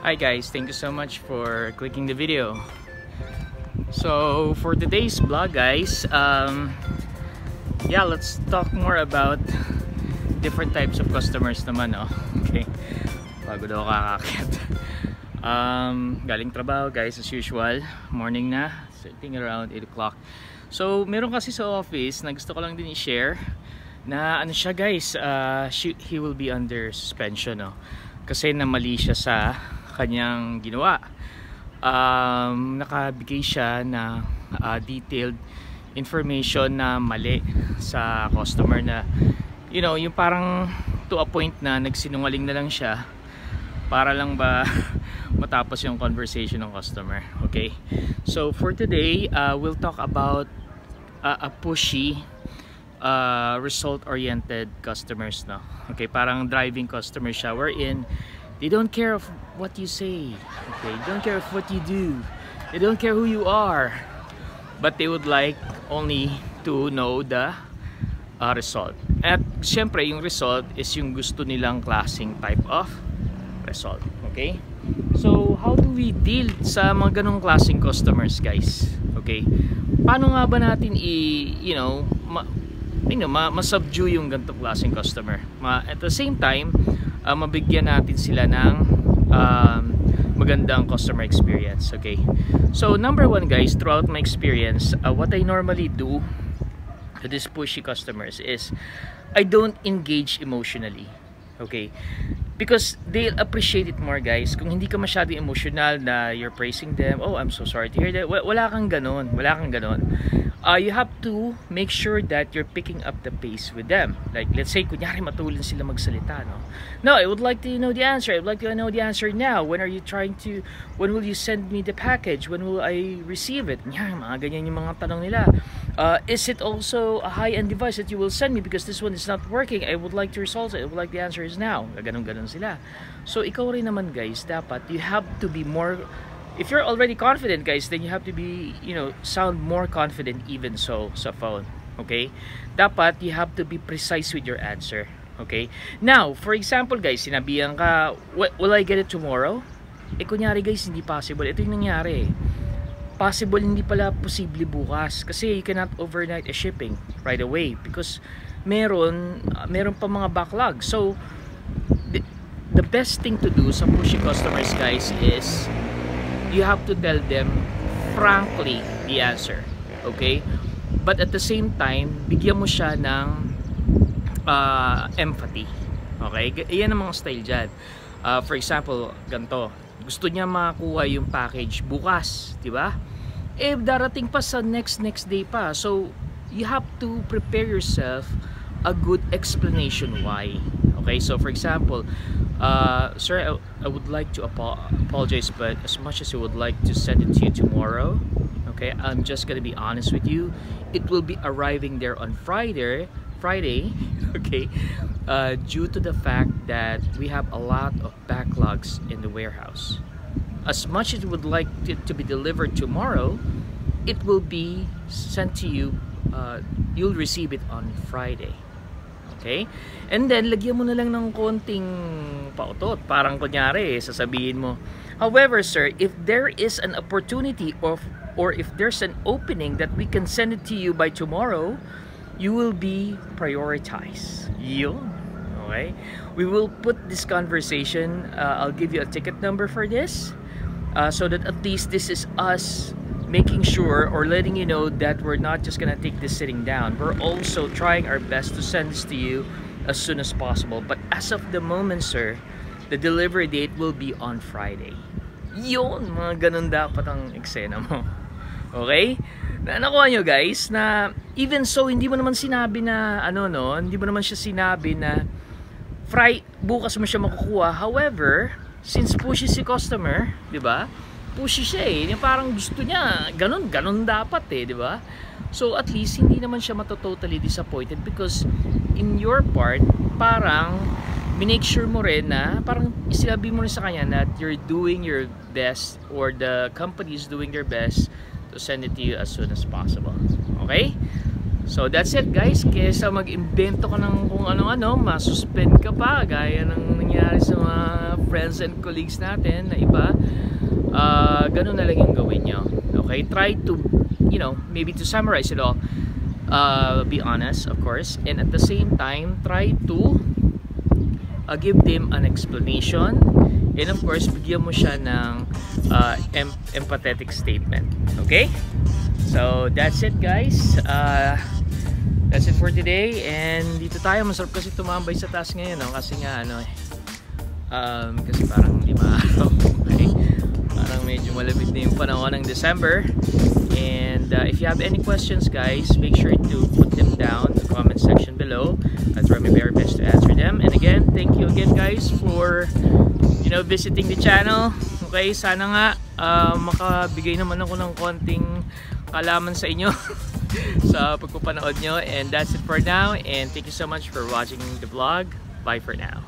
Hi guys, thank you so much for clicking the video. So for today's vlog guys, yeah, let's talk more about different types of customers naman, no? Okay, bago daw kakakit. Galing trabaho guys, as usual, morning na, sitting around 8 o'clock. So meron kasi sa office na gusto ko lang din i-share na ano siya guys, he will be under suspension, no? Kasi namali siya sa kanyang ginawa. Nakabigay siya na detailed information na mali sa customer na, you know, yung parang to a point na nagsinungaling na lang siya para lang ba matapos yung conversation ng customer. Okay, so for today we'll talk about a pushy result oriented customers, no? Okay, parang driving customer siya wherein they don't care of what you say, okay, they don't care of what you do, they don't care who you are, but they would like only to know the result. At syempre yung result is yung gusto nilang klaseng type of result. Okay, so how do we deal sa mga ganong klaseng customers guys? Okay, paano nga ba natin ma-subdue yung ganitong klaseng customer? At the same time, mabigyan natin sila ng magandang customer experience. Okay, so number one guys, throughout my experience, what I normally do to these pushy customers is I don't engage emotionally. Okay, because they'll appreciate it more guys kung hindi ka masyado emotional na you're praising them. Oh, I'm so sorry to hear that. Wala kang ganon, wala kang ganon. You have to make sure that you're picking up the pace with them. Like let's say kunyari matulin sila magsalita, no? No, I would like to know the answer. I would like to know the answer now. When will you send me the package? When will I receive it? Yan, mga ganyan yung mga tanong nila. Is it also a high-end device that you will send me because this one is not working? I would like to resolve it. I would like the answer is now. Ganon-ganon sila. So ikaw rin naman guys, dapat you have to be more. If you're already confident guys, then you have to be, sound more confident even so sa phone. Okay, dapat you have to be precise with your answer. Okay, now for example guys, sinabihan ka, will I get it tomorrow? Kunyari guys, hindi possible. Ito yung nangyari. Possible, hindi pala posible bukas kasi you cannot overnight a shipping right away because meron pa mga backlog. So the best thing to do sa pushy customers guys is you have to tell them frankly the answer. Okay, but at the same time bigyan mo siya ng empathy. Okay, iyan ang mga style dyan. For example, ganito, gusto niya makakuha yung package bukas, di ba? Darating pa sa next day pa. So you have to prepare yourself a good explanation why. Okay, so for example, sir, I would like to apologize, but as much as I would like to send it to you tomorrow, okay, I'm just gonna be honest with you, it will be arriving there on Friday, okay, due to the fact that we have a lot of backlogs in the warehouse. As much as you would like it to be delivered tomorrow, it will be sent to you, you'll receive it on Friday. Okay? And then, lagyan mo na lang ng konting pautot. Parang kunyari, sasabihin mo, however, sir, if there is an opportunity or if there's an opening that we can send it to you by tomorrow, you will be prioritized. Yun. Okay? We will put this conversation, I'll give you a ticket number for this, so that at least this is us making sure or letting you know that we're not just gonna take this sitting down. We're also trying our best to send this to you as soon as possible. But as of the moment, sir, the delivery date will be on Friday. Yun, mga ganun dapat ang eksena mo. Okay? Nakuha nyo guys na even so, hindi mo naman sinabi na hindi mo naman siya sinabi na bukas mo siya makukuha. However, since pushy si customer, di ba? Pushy siya yung parang gusto niya ganun dapat di ba? So at least hindi naman siya totally disappointed because in your part parang minake sure mo rin na parang sinabi mo rin sa kanya that you're doing your best or the company is doing their best to send it to you as soon as possible. Okay, So that's it guys, kesa mag-imbento ka ng kung ano-ano, masuspend ka pa gaya ng nangyari sa mga friends and colleagues natin na iba. Ganun na lang yung gawin nyo. Okay, try to, you know, maybe to summarize it all. Be honest, of course, and at the same time try to give them an explanation, and of course bigyan mo siya ng empathetic statement. Okay, so that's it guys. That's it for today, and dito tayo. Masarap kasi tumambay sa taas ngayon, no? Kasi nga ano kasi parang 5 araw. Okay, parang medyo malamig na yung panahon ng December. And if you have any questions guys, make sure to put them down in the comment section below. I'll try my very best to answer them. And again, thank you again guys for, you know, visiting the channel. Okay, sana nga makabigay naman ako ng konting kalaman sa inyo sa pagpapanood nyo. And that's it for now, and thank you so much for watching the vlog. Bye for now.